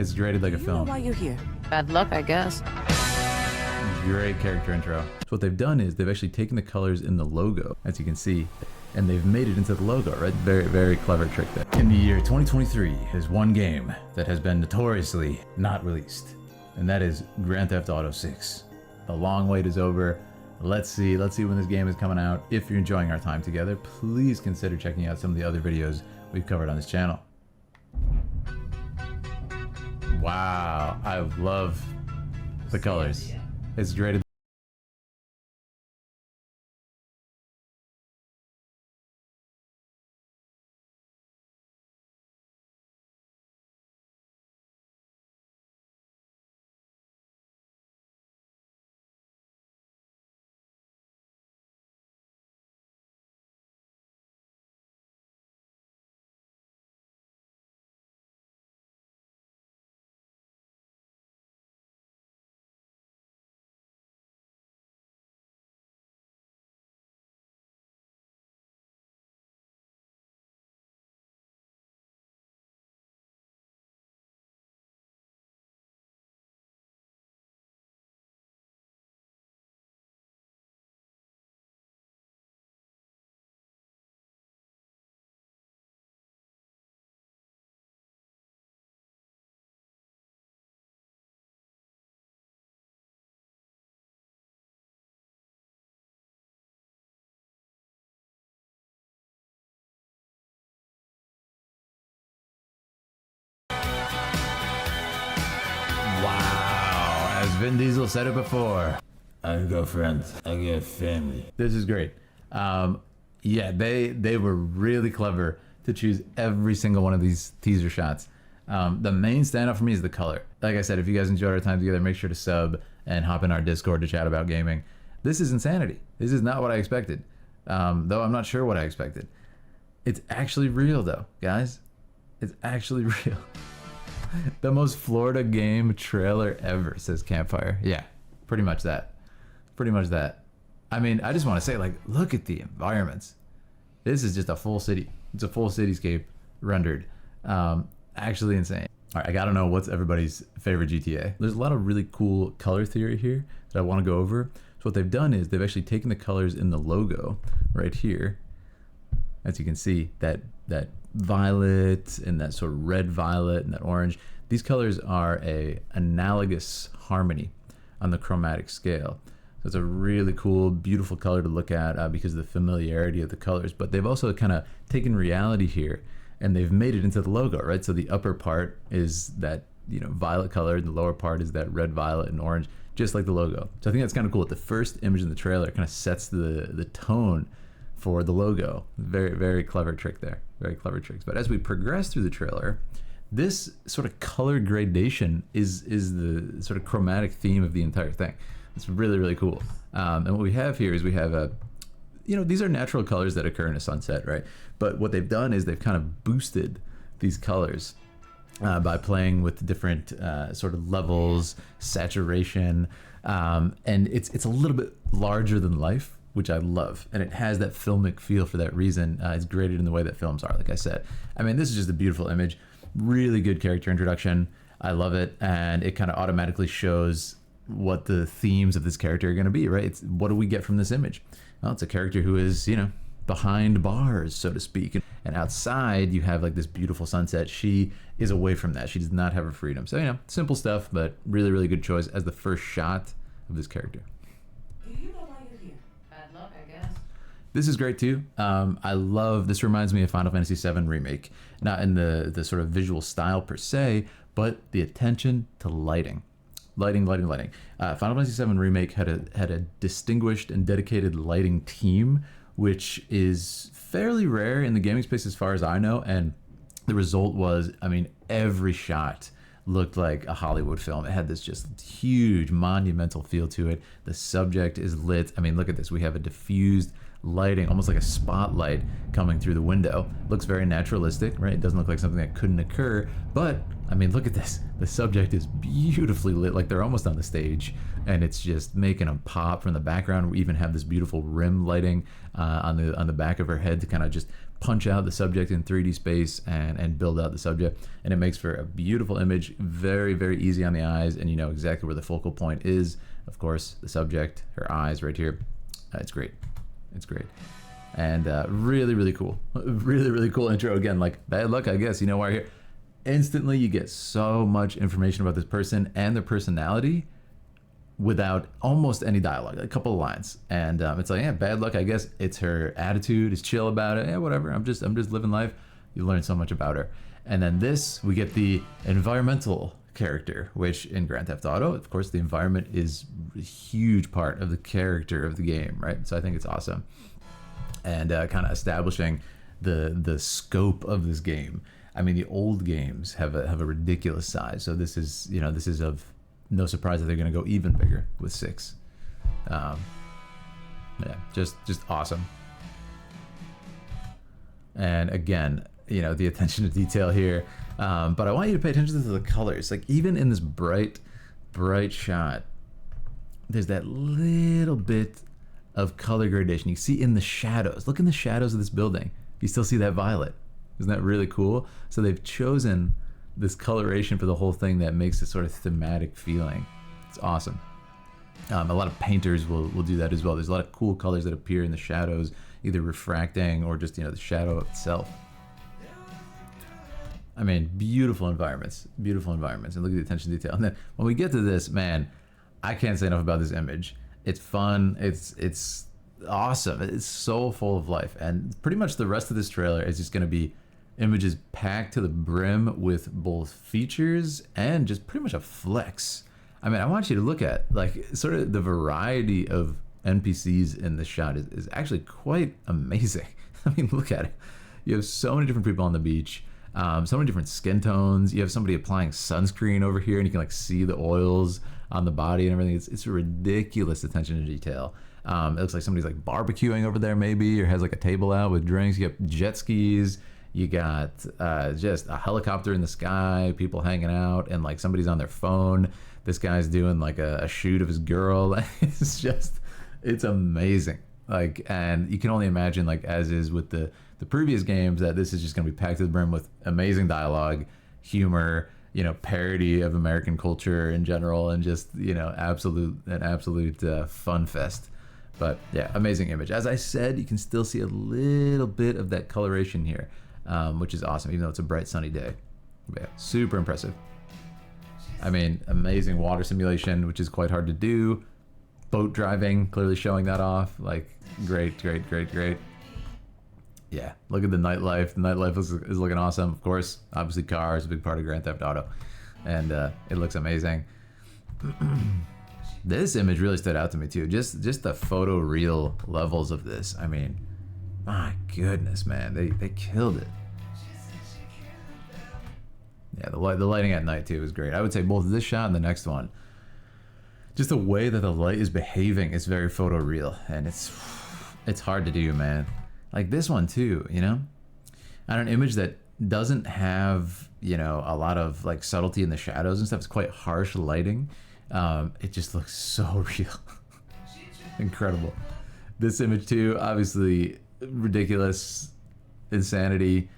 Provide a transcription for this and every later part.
It's graded like a film. Why you're here? Bad luck, I guess. Great character intro. So what they've done is they've actually taken the colors in the logo, as you can see, and they've made it into the logo, right? Very, very clever trick there. In the year 2023, there's one game that has been notoriously not released, and that is Grand Theft Auto 6. The long wait is over. Let's see when this game is coming out. If you're enjoying our time together, please consider checking out some of the other videos we've covered on this channel. Wow, I love the colors. It's graded. Wow, as Vin Diesel said it before, I got friends, I got family. This is great. Yeah, they were really clever to choose every single one of these teaser shots. The main standout for me is the color. Like I said, if you guys enjoyed our time together, make sure to sub and hop in our Discord to chat about gaming. This is insanity. This is not what I expected. Though I'm not sure what I expected. It's actually real though, guys. It's actually real. The most Florida game trailer ever, says Campfire. Yeah, pretty much that. Pretty much that. I mean, I just want to say, like, look at the environments. This is just a full city. It's a full cityscape rendered. Actually insane. All right, I gotta know what's everybody's favorite GTA. There's a lot of really cool color theory here that I want to go over. So what they've done is they've actually taken the colors in the logo right here. As you can see, that violet and that sort of red violet and that orange, these colors are a analogous harmony on the chromatic scale. So it's a really cool, beautiful color to look at because of the familiarity of the colors. But they've also kind of taken reality here and they've made it into the logo, right? So the upper part is that, you know, violet color, and the lower part is that red, violet, and orange, just like the logo. So I think that's kind of cool. The first image in the trailer kind of sets the tone for the logo. Very, very clever trick there. Very clever tricks. But as we progress through the trailer, this sort of color gradation is the sort of chromatic theme of the entire thing. It's really, really cool. And what we have here is we have a, you know, these are natural colors that occur in a sunset, right? But what they've done is they've kind of boosted these colors by playing with different sort of levels, saturation, and it's a little bit larger than life, which I love, and it has that filmic feel for that reason. It's graded in the way that films are, like I said. I mean, this is just a beautiful image, really good character introduction. I love it, and it kind of automatically shows what the themes of this character are going to be, right? It's what do we get from this image? Well, it's a character who is, you know, behind bars, so to speak, and outside you have like this beautiful sunset. She is away from that. She does not have her freedom. So, you know, simple stuff, but really, really good choice as the first shot of this character. This is great too. I love, this reminds me of Final Fantasy VII Remake. Not in the sort of visual style per se, but the attention to lighting. Lighting. Final Fantasy VII Remake had a distinguished and dedicated lighting team, which is fairly rare in the gaming space as far as I know. And the result was, I mean, every shot looked like a Hollywood film. It had this just huge monumental feel to it. The subject is lit. I mean, look at this. We have a diffused lighting, almost like a spotlight coming through the window. Looks very naturalistic, right? It doesn't look like something that couldn't occur, but I mean, look at this. The subject is beautifully lit, like they're almost on the stage, and it's just making them pop from the background. We even have this beautiful rim lighting on the back of her head to kind of just punch out the subject in 3D space and build out the subject, and it makes for a beautiful image, very, very easy on the eyes, and you know exactly where the focal point is. Of course, the subject, her eyes right here. It's great. It's great. And really, really cool. Really, really cool intro. Again, like bad luck, I guess. You know why you're here. Instantly, you get so much information about this person and their personality without almost any dialogue, a couple of lines. And it's like, yeah, bad luck, I guess. It's her attitude, is chill about it. Yeah, whatever. I'm just living life. You learn so much about her. And then this, we get the environmental character, which in Grand Theft Auto, of course, the environment is a huge part of the character of the game, right? So I think it's awesome. And kind of establishing the scope of this game. I mean, the old games have a ridiculous size, so this is of no surprise that they're going to go even bigger with 6. Yeah, just awesome. And again, you know, the attention to detail here. But I want you to pay attention to the colors. Like even in this bright shot, there's that little bit of color gradation. You see in the shadows. Look in the shadows of this building. You still see that violet. Isn't that really cool? So they've chosen this coloration for the whole thing that makes a sort of thematic feeling. It's awesome. A lot of painters will do that as well. There's a lot of cool colors that appear in the shadows, either refracting or just, you know, the shadow itself. I mean, beautiful environments, and look at the attention to detail. And then when we get to this, man, I can't say enough about this image. It's fun. It's awesome. It's so full of life. And pretty much the rest of this trailer is just going to be images packed to the brim with both features and just pretty much a flex. I mean, I want you to look at like sort of the variety of NPCs in this shot is actually quite amazing. I mean, look at it. You have so many different people on the beach, so many different skin tones. You have somebody applying sunscreen over here, and you can like see the oils on the body and everything. It's a ridiculous attention to detail. It looks like somebody's like barbecuing over there maybe, or has like a table out with drinks. You have jet skis. You got just a helicopter in the sky, people hanging out, and like somebody's on their phone. This guy's doing like a shoot of his girl. It's amazing. Like, and you can only imagine, like as is with the previous games, that this is just going to be packed to the brim with amazing dialogue, humor, you know, parody of American culture in general, and just, you know, an absolute fun fest. But yeah, amazing image. As I said, you can still see a little bit of that coloration here, which is awesome, even though it's a bright sunny day. But yeah, super impressive. I mean, amazing water simulation, which is quite hard to do. Boat driving, clearly showing that off. Like, great. Yeah, look at the nightlife. The nightlife is looking awesome. Of course, obviously cars, a big part of Grand Theft Auto. And it looks amazing. This image really stood out to me too. Just the photo real levels of this. I mean, my goodness, man, they killed it. Yeah, the lighting at night too is great. I would say both this shot and the next one. Just the way that the light is behaving is very photo real, and it's hard to do, man. Like this one too, you know, on an image that doesn't have, you know, a lot of like subtlety in the shadows and stuff. It's quite harsh lighting. It just looks so real. Incredible. This image too, obviously ridiculous, insanity.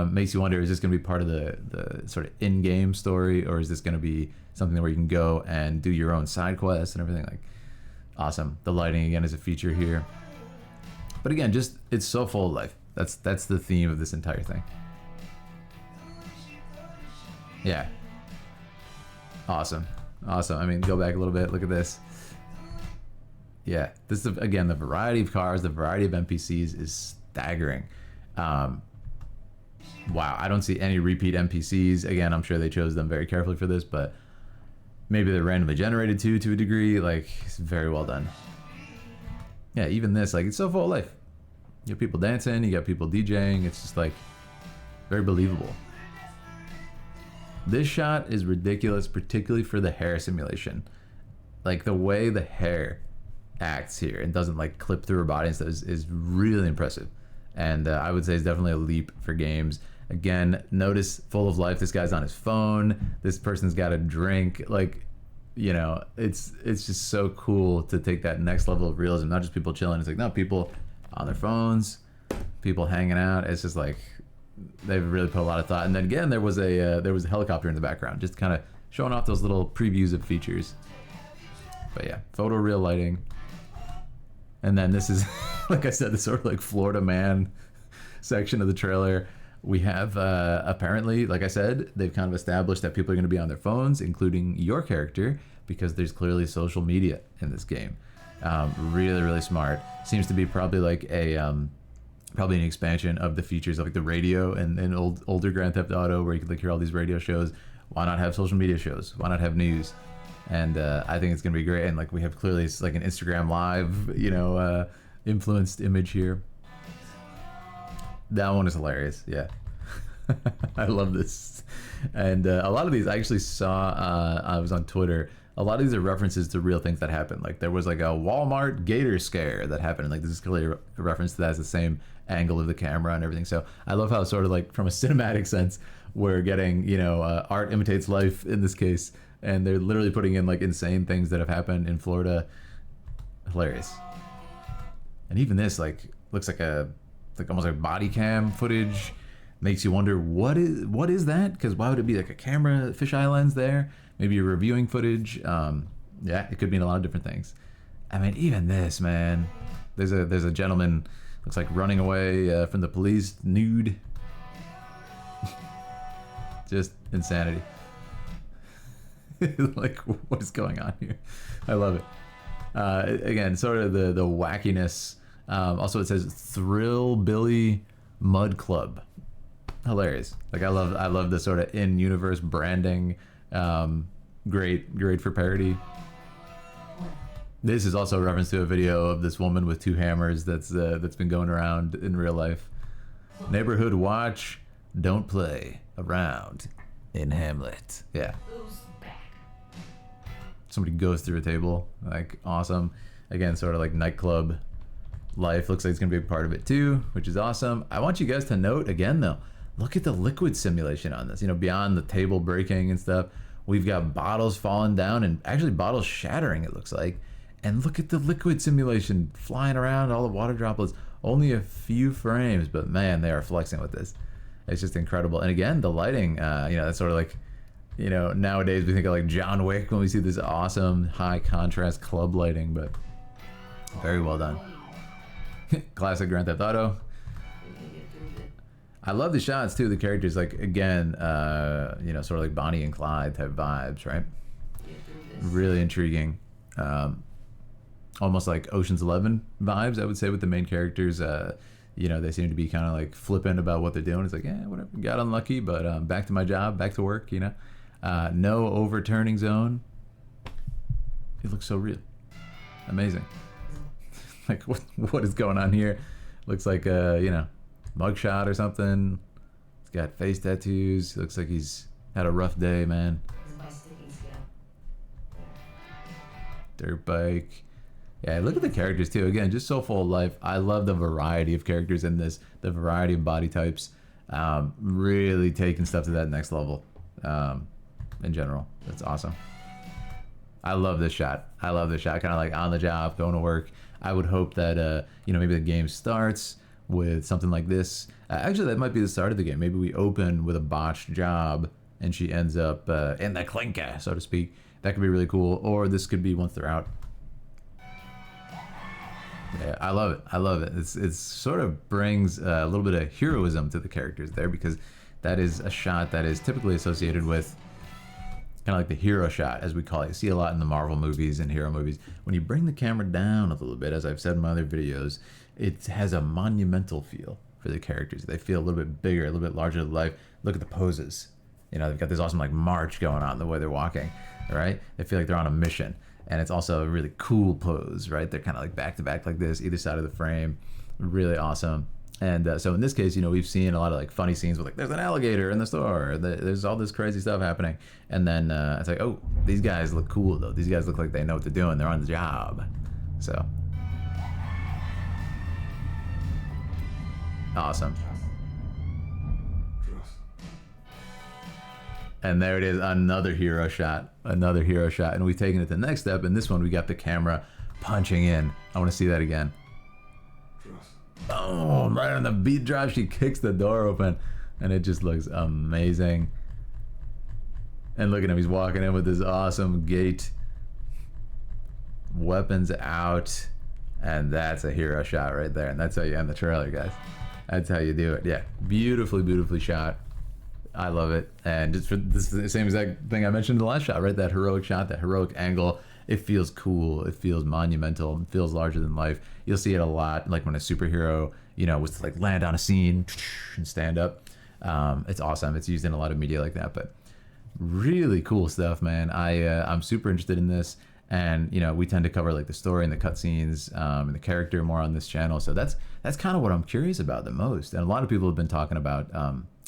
Makes you wonder, is this going to be part of the sort of in-game story, or is this going to be something where you can go and do your own side quests and everything? Like, awesome. The lighting again is a feature here. But again, just it's so full of life. That's the theme of this entire thing. Yeah. Awesome. I mean, go back a little bit. Look at this. Yeah, this is, again, the variety of cars, the variety of NPCs is staggering. Wow, I don't see any repeat NPCs. Again, I'm sure they chose them very carefully for this, but maybe they're randomly generated too, to a degree. Like, it's very well done. Yeah, even this, like, it's so full of life. You have people dancing, you got people DJing. It's just like very believable. This shot is ridiculous, particularly for the hair simulation. Like the way the hair acts here and doesn't like clip through her body and stuff is really impressive. And I would say it's definitely a leap for games. Again, notice full of life. This guy's on his phone. This person's got a drink. Like, you know, it's just so cool to take that next level of realism. Not just people chilling. It's like, no, people on their phones, people hanging out. It's just like they've really put a lot of thought. And then again, there was a helicopter in the background, just kind of showing off those little previews of features. But yeah, photoreal lighting. And then this is, like I said, the sort of like Florida man section of the trailer. We have apparently, like I said, they've kind of established that people are going to be on their phones, including your character, because there's clearly social media in this game. Really, really smart. Seems to be probably like probably an expansion of the features of like the radio and older Grand Theft Auto, where you could like hear all these radio shows. Why not have social media shows? Why not have news? And I think it's gonna be great. And like we have clearly like an Instagram Live, you know, influenced image here. That one is hilarious. Yeah, I love this. And a lot of these I actually saw. I was on Twitter. A lot of these are references to real things that happened. Like there was like a Walmart gator scare that happened. And like this is clearly a reference to that. It's the same angle of the camera and everything. So I love how sort of like from a cinematic sense, we're getting, you know, art imitates life in this case. And they're literally putting in like insane things that have happened in Florida. Hilarious. And even this like looks like almost like body cam footage. Makes you wonder what is that? Because why would it be like a camera fisheye lens there? Maybe you're reviewing footage. Yeah, it could mean a lot of different things. I mean, even this, man. There's a gentleman looks like running away from the police, nude. Just insanity. Like, what is going on here? I love it. Again, sort of the wackiness. Also, it says Thrill Billy Mud Club. Hilarious. Like I love the sort of in-universe branding. Great for parody. This is also a reference to a video of this woman with two hammers that's been going around in real life. Neighborhood watch, don't play around in Hamlet. Yeah. Somebody goes through a table, like awesome. Again, sort of like nightclub life. Looks like it's gonna be a part of it too, which is awesome. I want you guys to note again though, look at the liquid simulation on this. You know, beyond the table breaking and stuff, we've got bottles falling down and actually bottles shattering, it looks like. And look at the liquid simulation flying around, all the water droplets. Only a few frames, but man, they are flexing with this. It's just incredible. And again, the lighting, you know, that's sort of like, you know, nowadays we think of like John Wick when we see this awesome high contrast club lighting, but very well done. Classic Grand Theft Auto. I love the shots too. The characters, like again, you know, sort of like Bonnie and Clyde type vibes, right? Really intriguing. Almost like Ocean's 11 vibes, I would say, with the main characters. You know, they seem to be kind of like flippant about what they're doing. It's like, yeah, whatever, got unlucky, but back to my job, back to work. You know, no overturning zone. It looks so real, amazing. Like what is going on here? Looks like you know, mugshot or something. He's got face tattoos. Looks like he's had a rough day, man. Dirt bike. Yeah, look at the characters too. Again, just so full of life. I love the variety of characters in this, the variety of body types. Really taking stuff to that next level. In general, that's awesome. I love this shot. I love this shot. Kind of like on the job, going to work. I would hope that you know, maybe the game starts with something like this. Actually, that might be the start of the game. Maybe we open with a botched job and she ends up in the clinker, so to speak. That could be really cool. Or this could be once they're out. Yeah, I love it. I love it. It's sort of brings a little bit of heroism to the characters there, because that is a shot that is typically associated with kind of like the hero shot, as we call it. You see a lot in the Marvel movies and hero movies. When you bring the camera down a little bit, as I've said in my other videos, it has a monumental feel for the characters. They feel a little bit bigger, a little bit larger than life. Look at the poses. You know, they've got this awesome like march going on, the way they're walking, right? They feel like they're on a mission. And it's also a really cool pose, right? They're kind of like back to back like this, either side of the frame. Really awesome. And so in this case, you know, we've seen a lot of like funny scenes with like, there's an alligator in the store. There's all this crazy stuff happening. And then it's like, oh, these guys look cool though. These guys look like they know what they're doing. They're on the job. So. Awesome. And there it is, another hero shot, another hero shot. And we've taken it to the next step. And this one, we got the camera punching in. I want to see that again. Boom, right on the beat drop, she kicks the door open. And it just looks amazing. And look at him, he's walking in with this awesome gait. Weapons out. And that's a hero shot right there. And that's how you end the trailer, guys. That's how you do it. Yeah, beautifully, beautifully shot. I love it. And just for this the same exact thing I mentioned in the last shot, right? That heroic shot, that heroic angle. It feels cool. It feels monumental. It feels larger than life. You'll see it a lot, like when a superhero, you know, was to like land on a scene and stand up. It's awesome. It's used in a lot of media like that, but really cool stuff, man. I'm super interested in this. And you know, we tend to cover like the story and the cutscenes and the character more on this channel. So that's kind of what I'm curious about the most. And a lot of people have been talking about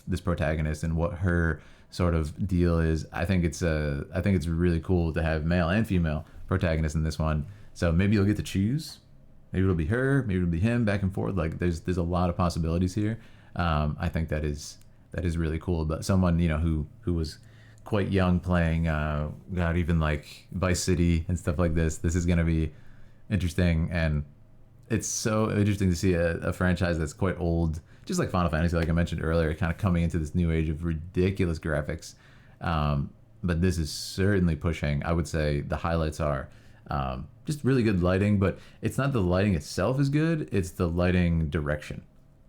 this protagonist and what her sort of deal is. I think it's really cool to have male and female protagonists in this one. So maybe you'll get to choose. Maybe it'll be her. Maybe it'll be him. Back and forth. Like there's a lot of possibilities here. I think that is really cool. But someone, you know, who was quite young playing God, even like Vice City and stuff like this is going to be interesting. And it's so interesting to see a franchise that's quite old, just like Final Fantasy, like I mentioned earlier, kind of coming into this new age of ridiculous graphics. But this is certainly pushing. I would say the highlights are just really good lighting, but it's not the lighting itself is good, it's the lighting direction.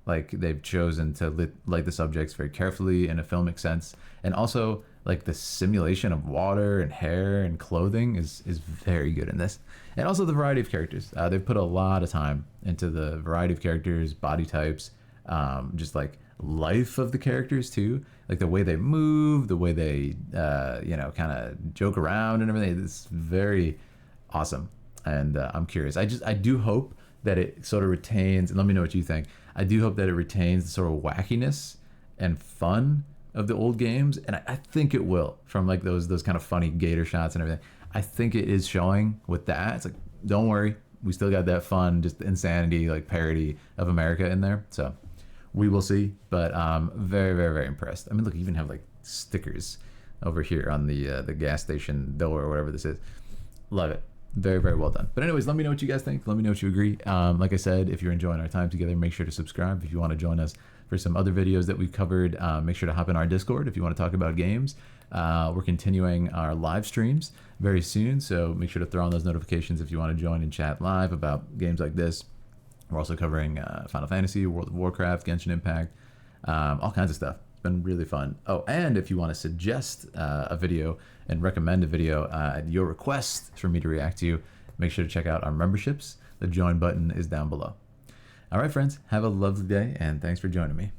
Like they've chosen to light the subjects very carefully in a filmic sense. And also like the simulation of water and hair and clothing is very good in this. And also the variety of characters. They've put a lot of time into the variety of characters, body types, just like life of the characters too. Like the way they move, the way they, you know, kind of joke around and everything. It's very awesome. And I'm curious. I do hope that it sort of retains, and let me know what you think. I do hope that it retains the sort of wackiness and fun of the old games, and I think it will, from like those kind of funny gator shots and everything. I think it is showing with that. It's like, don't worry, we still got that fun, just insanity, like parody of America in there. So we will see, but very, very, very impressed. I mean, look, you even have like stickers over here on the gas station door or whatever this is. Love it. Very, very well done. But anyways, let me know what you guys think. Let me know what you agree. Like I said, if you're enjoying our time together, make sure to subscribe. If you want to join us for some other videos that we've covered, make sure to hop in our Discord if you want to talk about games. We're continuing our live streams very soon, so make sure to throw on those notifications if you want to join and chat live about games like this. We're also covering Final Fantasy, World of Warcraft, Genshin Impact, all kinds of stuff. It's been really fun. Oh, and if you want to suggest a video and recommend a video at your request for me to react to, make sure to check out our memberships. The join button is down below. All right, friends, have a lovely day, and thanks for joining me.